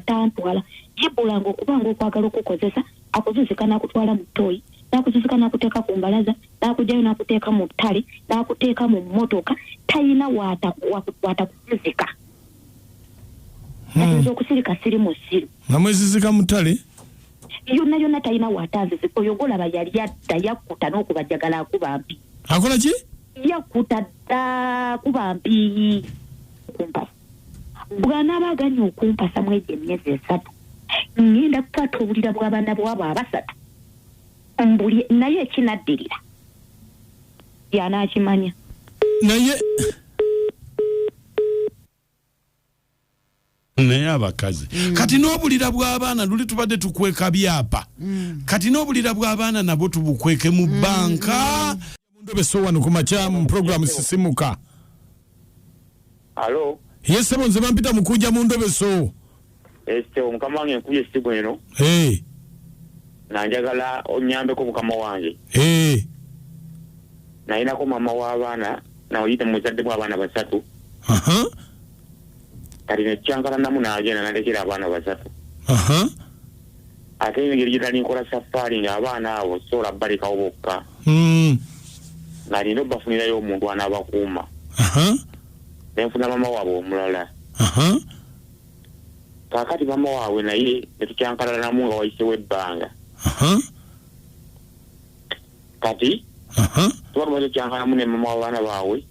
atantwala Ibula ng'okubanga okwagala okukozesa akuzuzika n'akutwala mu ttooyi n'akuzuzika n'akuteeka ku mbalaza n'akugyayo n'akuteeka mu ttale n'akuteeka mu mmotoka talina watakuzuzika ayinza okusirika siri mu ssiru nga mwezizika mu ttale yonna talina watanzizika oyo golaba yali adda yakkuta n'okubajagala akuba mpi akola ki yakkuta dda kuba mpi kumpasa bw'anaaba aganye okumpasa mu egyo emyezi 3 ngenda kukata obulira bw'abaana bwabo 3 mbuli naye ekinaddirira y'anaakimanya naye abakazi kati n'obulira bw'abaana luli tubadde tukweka byapa kati n'obulira bw'abaana nabwo tubukweke mu banka mundobeso wano ku makya mu programu sisimuka. Alo yesebo nze bampita mukunja mundobeso omukama wange nkubye essimu eno nanjagala onyambeko mukama wange nayinako mama w'abaana nawuyite muzaddemu abaana 3 kati nekyankala namu n'agenda nalekera abaana 3 ate engeri gye nali nkola safaari ng'abaana abo sobola balekawo bokka nga nina obafunirayo omuntu anaabakuuma nenfuna mama waabwe omulala kakati mama waabwe naye netukyankalala namu nga wayisewo ebbanga kati tubalumaze okyankalamu ne mama w'abaana baabwe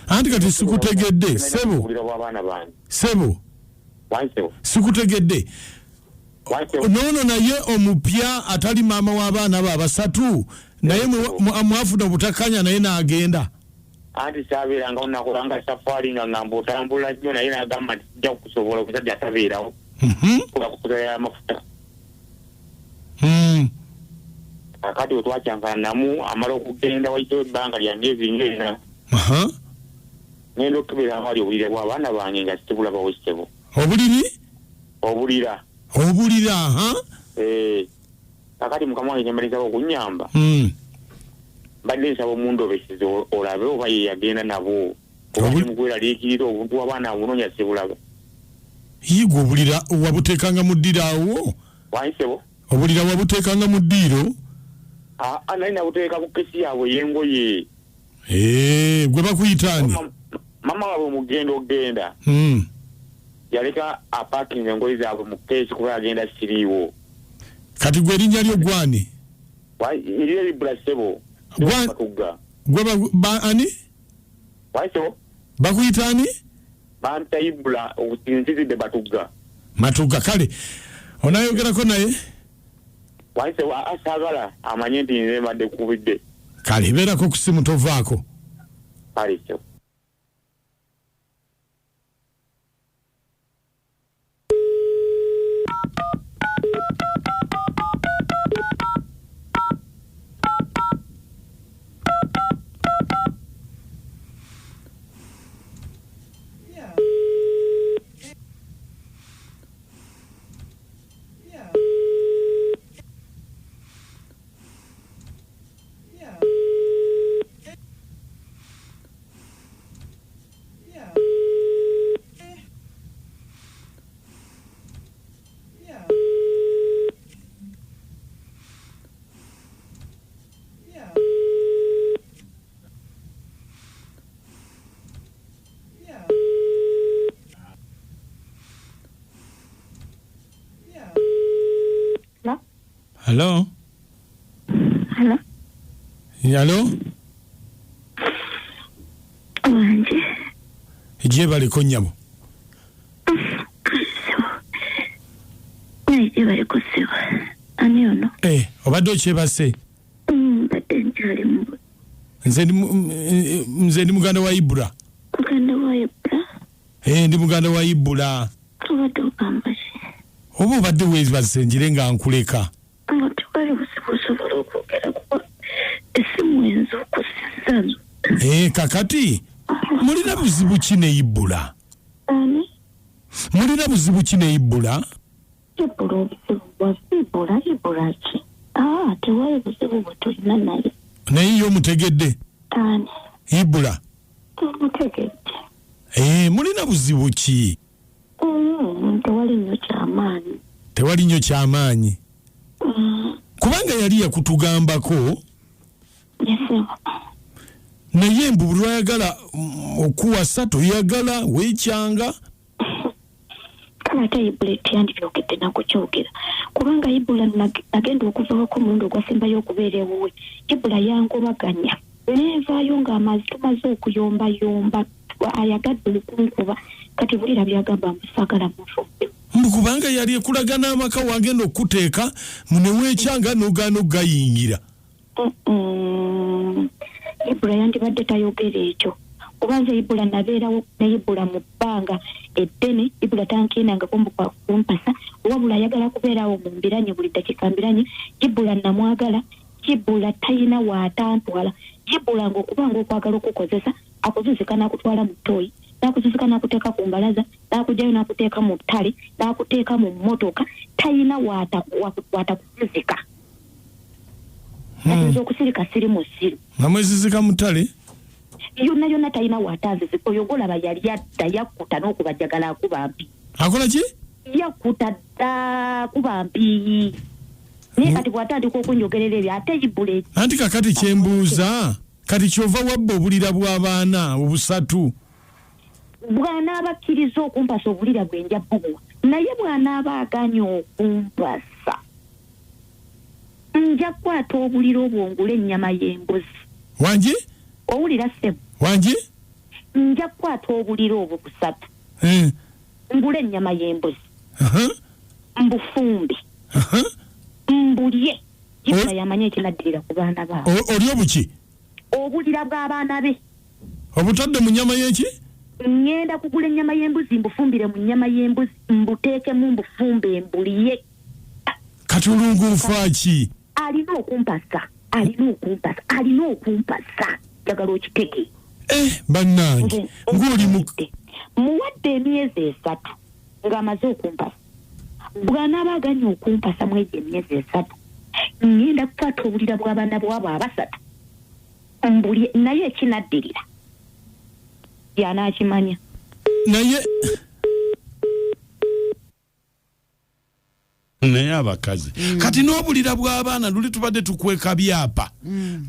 anti kati sikutegedde sebo sikutegedde nono naye omupya atali maama w'abaana ba 3 naye mwafuna obutakanya naye n'agenda anti sabeeranga onakolanga safaari nga ngamba otambula nnyo naye nagamba nti sijja kukusobola okusajja atabeerawo kukuzaya amafuta kakati wetwakyankana namu amala okugenda wayisewo ebbanga lya myezi ng'ena ngenda okubeera wali obulira bw'abaana bange nga situbulabawo ssebo obulira kakati mukama wange kyembalizawo okunyamba badde nsaba omundobeseze olabe oba ye yagenda nabo mugweraliikirira obuntu bw'abaana bunoonya sibulaba yigo obulira wabuteekanga mu ddiraawo wansebo obulira wabuteekanga mu ddiiro naye nabuteeka ku kesi yaabwe yengoye gwe bakuyitaani mama waabwe omugenda ogenda yaleka apaakinga engoye zaabwe mu keesi kuba yagenda siriiwo kati gwe erinnya lyo gwani iryo libula sebo ani waisebo bakuyitaani banta ibula obusinzizidde Matugga kale onayogerako naye waisebo asagala amanye nti nze mbadde kubidde kale beerako ku simu tovaako kale sebo Hello? Wanje. Ije baliko nnyabo. Ije baliko sebo. Ani ono? Obadde okyebase? Badde njali mbu. Nze ndi muganda wa Ibula. Muganda wa Ibula? Ndi muganda wa Ibula. Obadde ogamba ki? Oba obadde weebase njire nga nkuleka. Kakati mulina buzibu ki ne Ibula? Mulina buzibu ki ne Ibula? Ibula ki? Tewaali buzibu bwe tulina naye. Naye yo mutegedde? Ibula? Mutegedde. Mulina buzibu ki? tewali nnyo kyamaanyi kubanga yali yakutugambako naye embu buli lwayagala okuwasa toyagala weekyanga kama ate Ibula etyandibyogedde nakukyogera kubanga Ibula nagenda okuvako omulundi ogwasembayo okubeera ewuwe Ibula yangobaganya neevaayo ng'amazzi tumaze okuyombayomba ayagadde olukunkuba kati bulira byagamba musagala mufudde kubanga yali ekulaga n'amaka wagenda okuteeka muneweekyanga n'ogaana okugayingira Ibula yandibadde tayogera ekyo kubanza Ibula nabeerawo ne Ibula mu bbanga eddene Ibula tankiinangako mbukwa kumpasa wabula ayagala kubeerawo mu mbiranye buli ddakiika mbiranye Ibula namwagala Ibula talina waatantwala Ibula ng'okubanga okwagala okukozesa akuzuzika n'akutwala mu ttooyi n'akuzuzika n'akuteeka ku mbalaza n'akugyayo n'akuteeka mu ttale n'akuteeka mu mmotoka talina waatakuzuzika ayinza okusirika siri mu ssiru namwezizika mu ttale yonna yonna talina waatazizika oyo golaba yali adda yakkuta n'okubajagala akuba mpi akola ki yakkuta dda kuba mpi naye kati bw'atandika okunjogerera ebyo ate Ibula anti kakati kyembuuza kati kyova wabba obulira bw'abaana obusatu bw'anaaba akkiriza okumpasa obulira bwe nja bubuwa naye bw'anaaba aganye okumpasa nja kukwata obulira obwo ngula ennyama y'embuzi wangi owulira ssebo wangi nja kukwata obulira obwo busatu ngula ennyama y'embuzi mbufumbi mbulye Ibula yamanye ekinaddirira ku baana baabo oli obuki obulira bw'abaana be obutadde mu nnyama y'eki ngenda kugula ennyama y'embuzi mbufumbire mu nnyama y'embuzi mbuteekemu mbufumbe mbulye kati olunguufa ki alina okumpasa jagala okitege bannange ng'oli muwadde emyezi 3 ng'amaze okumpasa bw'anaaba aganye okumpasa mu egyo emyezi 3 ngenda kukwata obulira bw'abaana bwabo 3 mbulye naye ekinaddirira yanaakimanya naye abakazi kati n'obulira bw'abaana luli tubadde tukweka byapa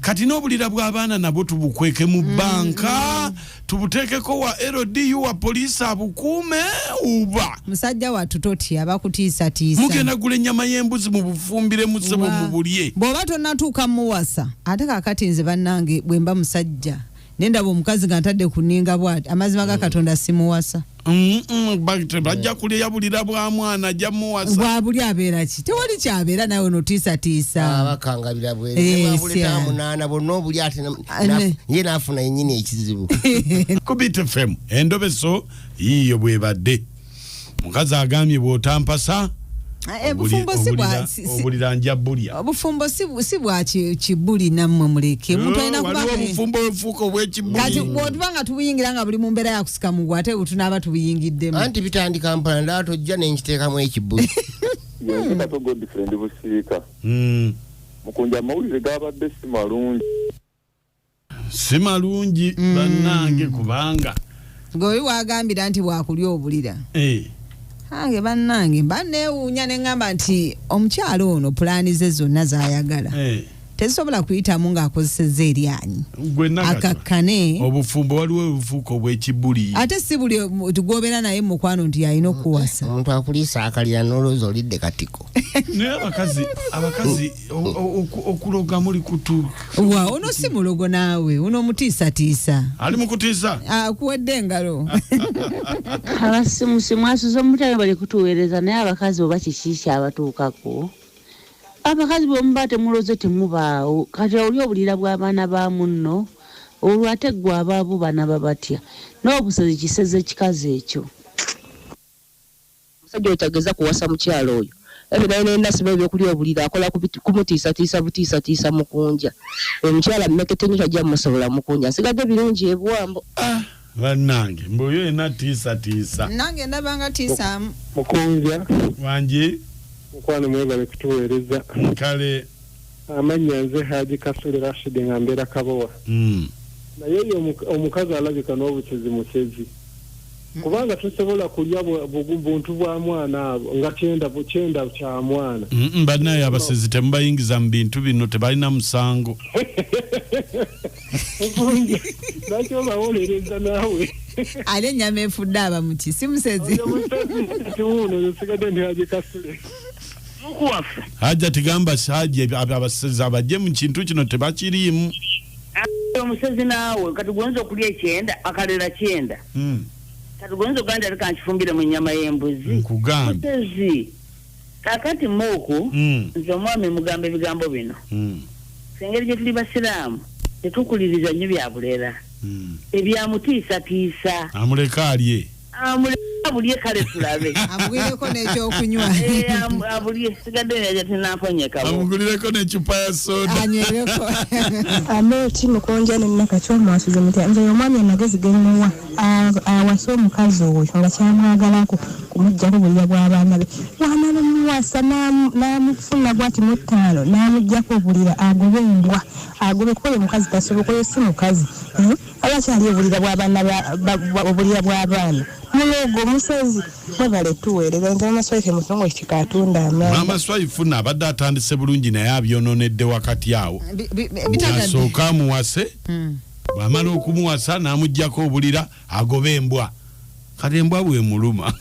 kati n'obulira bw'abaana nabwo tubukweke mu banka tubuteekeko wa LDU wa poliisi abukuume uba musajja wattu toti abakutiisatiisa mugenda gula ennyama y'embuzi mu bufumbire mu ssebo mu bulye bw'oba tonnatuuka muwasa ate kaakati nze bannange bwe mba musajja nendaba omukazi nga ntadde ku nninga bw'ati amazima ga Katonda simuwasa bajja kulya bulira bwa mwana ajja muwasa bwa buli abeera ki tewali kyabeera nawe notiisatiisa abakangabira bwebuleta munaana bonna obuli ate ye naafuna yennyini ekizibu kubite femu endobeso yiyo bwebadde mukazi agambye bw'otampasa obulira nja bulya obufumbo si bwa kibuli nammwe muleke omuntu alina waliwo obufumbo obufuuka obw'ekibuli kati bw'otuba nga tubuyingira nga buli mu mbeera ya kusika mugwa ate butunaaba tubuyingiddemu anti bitandika mpala ndaba tojja nenkiteekamu ekibuli yonzikato Godfrey Busiika mukunja amawulire gabadde si malungi bannange kubanga gweoyo wagambira nti bwakulya obulira ange bannange banneewuunya ne ŋŋamba nti omukyalo ono pulaani ze zonna z'ayagala tezisobola kuyitamu ng'akozesezza eryanyi akakkane obufumbo waliwo obufuuka obw'ekibuli ate si buli tugobera naye mukwano nti yalina okuwasa omuntu akuliisa akalira n'olowooza olidde katiko naye abakazi okuloga muli kutu wa ono si mulogo naawe uno mutiisatiisa ali mukutiisa akuwedde engalo abasimusimu asuza omutale bali kutuweereza naye abakazi oba kikiiki abatuukako abakazi bwemuba temuloze temubaawo kati oli obulira bw'abaana ba munno olwo ate ggwe abaabo bana babatya n'obusozi kiseze kikazi ekyo omusajja otageza kuwasa mukyalo oyo ebyo naye nendasiba ebyokulya obulira akola kumutiisatiisa butiisatiisa mukunja omukyala mmekete nnyo tajja mumusobola mukunja nsigadde birungi ebuwambo bannange mboyo ena tiisatiisa nange ndabanga tiisaamu mukunja wangi mukwano mwebale kutuweereza kale amannya nze Haji Kasule Rashid nga mbeera Kabowa naye omukazi alabika n'obukyezi mukezi kubanga tusobola kulya buntu bwa mwana abo nga kyenda kya mwana bannaye abasezi temubayingiza mu bintu bino tebalina musango nakyo bawolereza naawe ale ennyama efudde abamuki si musezi tiwuno nsigadde ndi Haji Kasule mukuwaffe hajja tigamba saje abasezi abajje mu kintu kino tebakiriimu omusezi naawe kati gwenza okulya ekyenda akalera 9 kati gwenza oganda ali kankifumbire mu nnyama y'embuzi musezi kakati mooku nze omwami mugambo ebigambo bino engeri gye tuli basiraamu tetukuliriza nnyo bya bulera ebyamutiisatiisa amuleka alye abulye kale tulabe amugulireko n'ekyokunywa abulye sigadde yaja tenaponyeka amugulireko n'ecupa ya soda anywereko ameeti mukunja n'ennaka kyomwasuze muti nze omwami amagezi genmuwa awasa omukazi oyo nga kyamwagalako kumuggyako obulira bw'abaana be wamala omuwasa n'amufuna bwati mu 5 n'amuggyako obulira agobe embwa agobe kuba omukazi tasoboka oyo si mukazi abakyali obulira bw'abaana mulogo musezi mwebale tuweereza nze amaswaife mutongo kikatunda amaswaifu nabadde atandise bulungi naye abyononedde wakati awo asooka muwase bwamala okumuwasa n'amuggyako obulira agobe embwa kati embwa bwe muluma